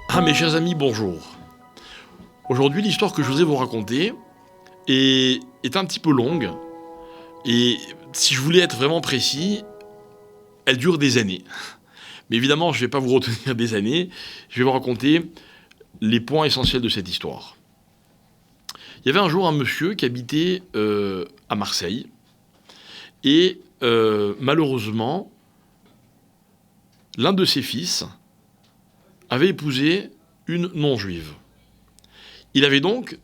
Ah mes chers amis, bonjour. Aujourd'hui, l'histoire que je voudrais vous raconter est un petit peu longue. Et si je voulais être vraiment précis, elle dure des années. Mais évidemment, je ne vais pas vous retenir des années. Je vais vous raconter les points essentiels de cette histoire. Il y avait un jour un monsieur qui habitait à Marseille. Et malheureusement, l'un de ses fils avait épousé une non-juive. Il avait donc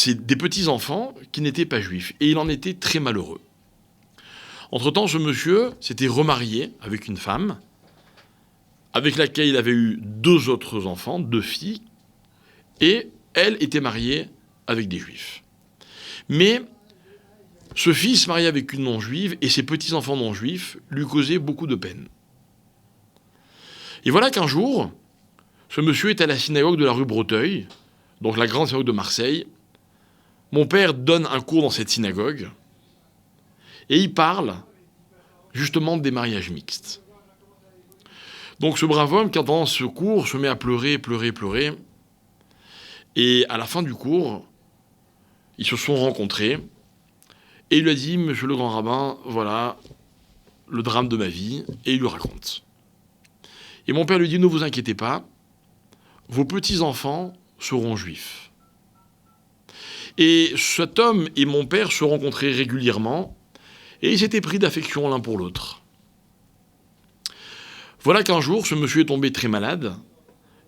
des petits-enfants qui n'étaient pas juifs. Et il en était très malheureux. Entre-temps, ce monsieur s'était remarié avec une femme avec laquelle il avait eu 2 autres enfants, 2 filles, et elle était mariée avec des juifs. Mais ce fils marié avec une non-juive et ses petits-enfants non-juifs lui causaient beaucoup de peine. Et voilà qu'un jour, ce monsieur est à la synagogue de la rue Breteuil, donc la grande synagogue de Marseille. Mon père donne un cours dans cette synagogue et il parle justement des mariages mixtes. Donc ce brave homme, qui entend ce cours, se met à pleurer, pleurer, pleurer. Et à la fin du cours, ils se sont rencontrés. Et il lui a dit, monsieur le grand rabbin, voilà le drame de ma vie. Et il lui raconte. Et mon père lui dit, ne vous inquiétez pas, vos petits-enfants seront juifs. Et cet homme et mon père se rencontraient régulièrement. Et ils s'étaient pris d'affection l'un pour l'autre. Voilà qu'un jour, ce monsieur est tombé très malade.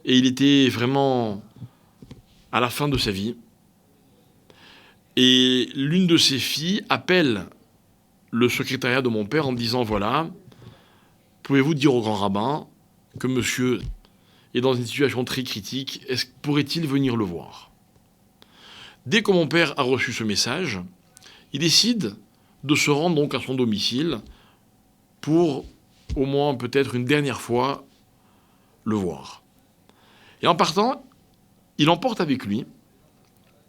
Et il était vraiment à la fin de sa vie. Et l'une de ses filles appelle le secrétariat de mon père en disant, voilà, pouvez-vous dire au grand rabbin que monsieur est dans une situation très critique, pourrait-il venir le voir? Dès que mon père a reçu ce message, il décide de se rendre donc à son domicile pour au moins peut-être une dernière fois le voir. Et en partant, il emporte avec lui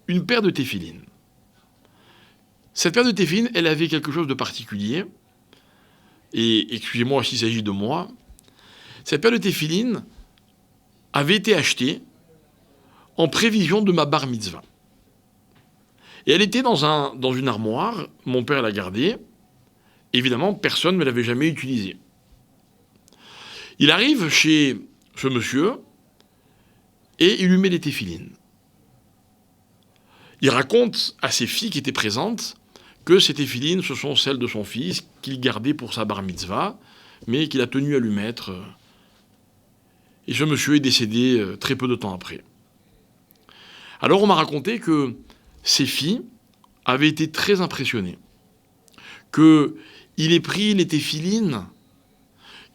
une paire de téphilines. Cette paire de téphilines, elle avait quelque chose de particulier. Et excusez-moi s'il s'agit de moi. Cette paire de téphilines avait été achetée en prévision de ma bar mitzvah. Et elle était dans une armoire. Mon père l'a gardée. Évidemment, personne ne l'avait jamais utilisée. Il arrive chez ce monsieur et il lui met les téphilines. Il raconte à ses filles qui étaient présentes que ces téphilines, ce sont celles de son fils qu'il gardait pour sa bar mitzvah, mais qu'il a tenu à lui mettre. Et ce monsieur est décédé très peu de temps après. Alors on m'a raconté que ses filles avaient été très impressionnées, qu'il ait pris les téphilines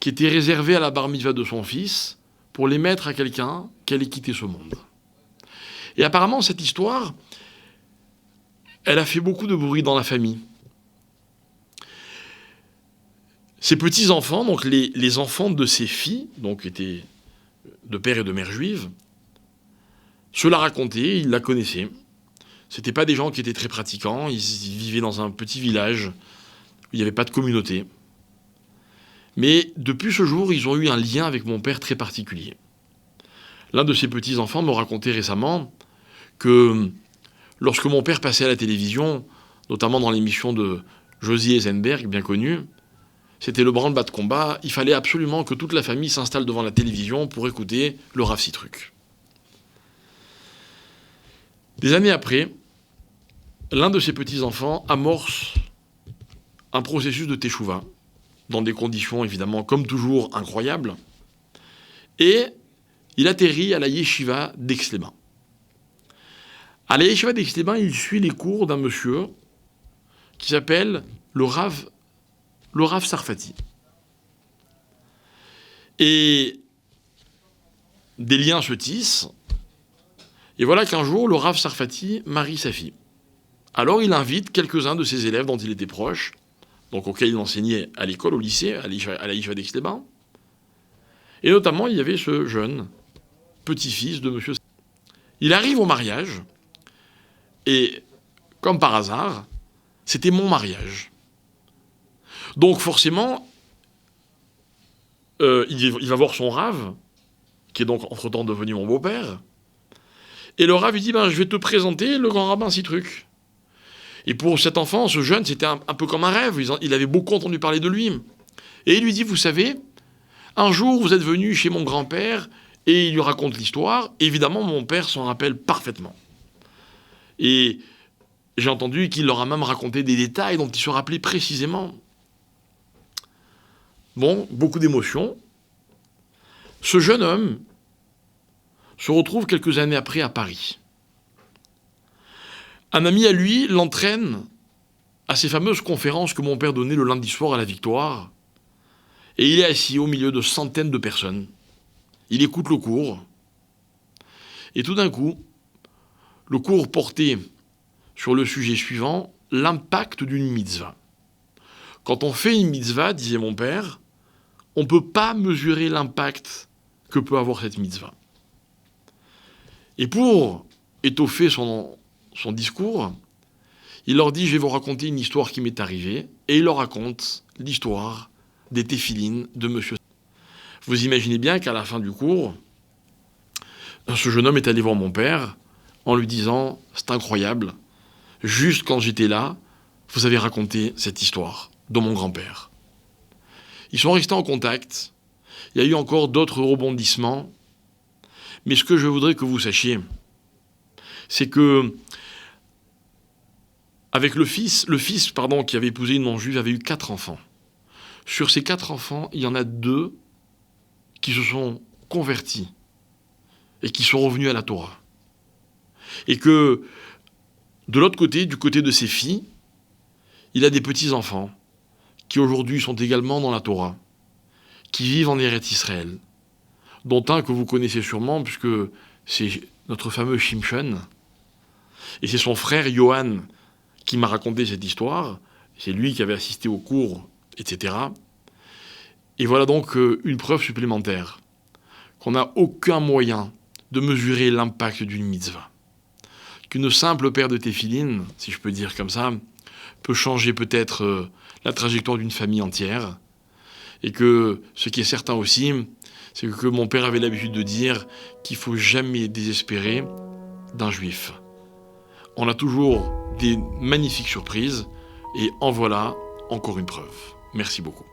qui étaient réservées à la bar mitzvah de son fils pour les mettre à quelqu'un qui allait quitter ce monde. Et apparemment, cette histoire, elle a fait beaucoup de bruit dans la famille. Ses petits-enfants, donc les enfants de ses filles, donc étaient de père et de mère juives, se la racontaient, ils la connaissaient. C'était pas des gens qui étaient très pratiquants, ils vivaient dans un petit village où il n'y avait pas de communauté. Mais depuis ce jour, ils ont eu un lien avec mon père très particulier. L'un de ses petits-enfants me racontait récemment que lorsque mon père passait à la télévision, notamment dans l'émission de Josie Eisenberg, bien connue, c'était le branle-bas de combat, il fallait absolument que toute la famille s'installe devant la télévision pour écouter le Rav Sitruk. Des années après, l'un de ses petits-enfants amorce un processus de teshuva, dans des conditions évidemment, comme toujours, incroyables, et il atterrit à la yeshiva d'Aix-les-Bains. À la yeshiva d'Aix-les-Bains, il suit les cours d'un monsieur qui s'appelle le Rav Sarfati. Et des liens se tissent, et voilà qu'un jour, le Rav Sarfati marie sa fille. Alors il invite quelques-uns de ses élèves dont il était proche, donc auxquels il enseignait à l'école, au lycée, à la yeshiva d'Aix-les-Bains. Et notamment, il y avait ce jeune petit-fils de monsieur. Il arrive au mariage, et comme par hasard, c'était mon mariage. Donc forcément, il va voir son rave, qui est donc entre-temps devenu mon beau-père. Et le Rav lui dit, je vais te présenter le grand rabbin Citruc. Et pour cet enfant, ce jeune, c'était un peu comme un rêve. Il avait beaucoup entendu parler de lui. Et il lui dit, vous savez, un jour, vous êtes venu chez mon grand-père, et il lui raconte l'histoire. Évidemment, mon père s'en rappelle parfaitement. Et j'ai entendu qu'il leur a même raconté des détails dont il se rappelait précisément. Bon, beaucoup d'émotions. Ce jeune homme se retrouve quelques années après à Paris. Un ami à lui l'entraîne à ces fameuses conférences que mon père donnait le lundi soir à la Victoire. Et il est assis au milieu de centaines de personnes. Il écoute le cours. Et tout d'un coup, le cours portait sur le sujet suivant, l'impact d'une mitzvah. Quand on fait une mitzvah, disait mon père, on ne peut pas mesurer l'impact que peut avoir cette mitzvah. Et pour étoffer son discours, il leur dit, je vais vous raconter une histoire qui m'est arrivée, et il leur raconte l'histoire des téphilines de monsieur. Vous imaginez bien qu'à la fin du cours, ce jeune homme est allé voir mon père en lui disant, c'est incroyable, juste quand j'étais là, vous avez raconté cette histoire de mon grand-père. Ils sont restés en contact, il y a eu encore d'autres rebondissements, mais ce que je voudrais que vous sachiez, c'est que avec le fils qui avait épousé une non-juive avait eu 4 enfants. Sur ces 4 enfants, il y en a 2 qui se sont convertis et qui sont revenus à la Torah. Et que, de l'autre côté, du côté de ses filles, il a des petits-enfants qui aujourd'hui sont également dans la Torah, qui vivent en Eretz Israël, dont un que vous connaissez sûrement, puisque c'est notre fameux Shimshon, et c'est son frère Yohan qui m'a raconté cette histoire, c'est lui qui avait assisté au cours, etc. Et voilà donc une preuve supplémentaire qu'on n'a aucun moyen de mesurer l'impact d'une mitzvah. Qu'une simple paire de téphilines, si je peux dire comme ça, peut changer peut-être la trajectoire d'une famille entière. Et que ce qui est certain aussi, c'est que mon père avait l'habitude de dire qu'il ne faut jamais désespérer d'un juif. On a toujours des magnifiques surprises, et en voilà encore une preuve. Merci beaucoup.